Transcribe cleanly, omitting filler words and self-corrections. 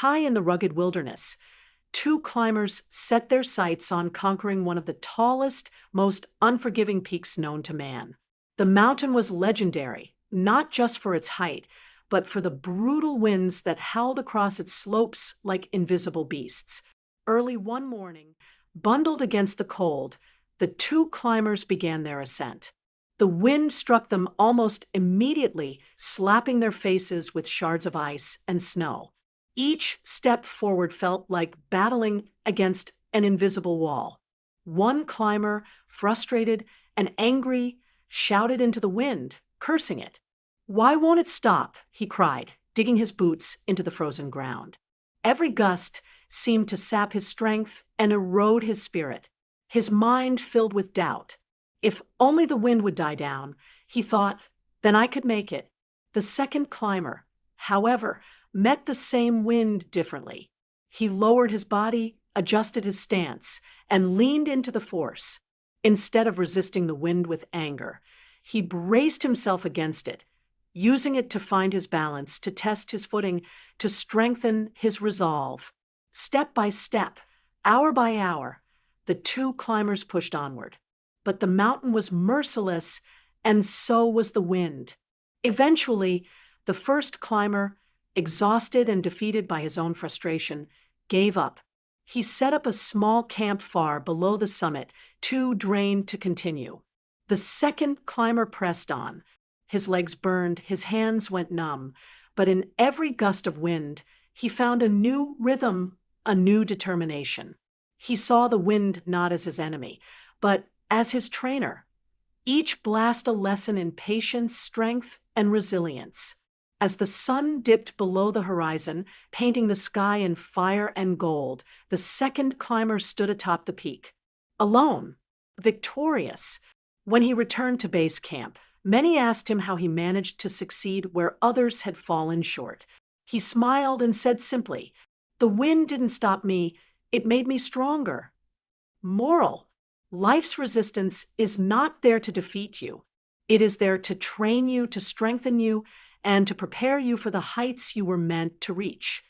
High in the rugged wilderness, two climbers set their sights on conquering one of the tallest, most unforgiving peaks known to man. The mountain was legendary, not just for its height, but for the brutal winds that howled across its slopes like invisible beasts. Early one morning, bundled against the cold, the two climbers began their ascent. The wind struck them almost immediately, slapping their faces with shards of ice and snow. Each step forward felt like battling against an invisible wall. One climber, frustrated and angry, shouted into the wind, cursing it. "Why won't it stop?" he cried, digging his boots into the frozen ground. Every gust seemed to sap his strength and erode his spirit. His mind filled with doubt. If only the wind would die down, he thought, then I could make it. The second climber, however, met the same wind differently. He lowered his body, adjusted his stance, and leaned into the force. Instead of resisting the wind with anger, he braced himself against it, using it to find his balance, to test his footing, to strengthen his resolve. Step by step, hour by hour, the two climbers pushed onward. But the mountain was merciless, and so was the wind. Eventually, the first climber, exhausted and defeated by his own frustration, gave up. He set up a small camp far below the summit, too drained to continue. The second climber pressed on. His legs burned, his hands went numb, but in every gust of wind, he found a new rhythm, a new determination. He saw the wind not as his enemy, but as his trainer. Each blast a lesson in patience, strength, and resilience. As the sun dipped below the horizon, painting the sky in fire and gold, the second climber stood atop the peak. Alone, victorious. When he returned to base camp, many asked him how he managed to succeed where others had fallen short. He smiled and said simply, "The wind didn't stop me, it made me stronger." Moral: life's resistance is not there to defeat you. It is there to train you, to strengthen you, and to prepare you for the heights you were meant to reach.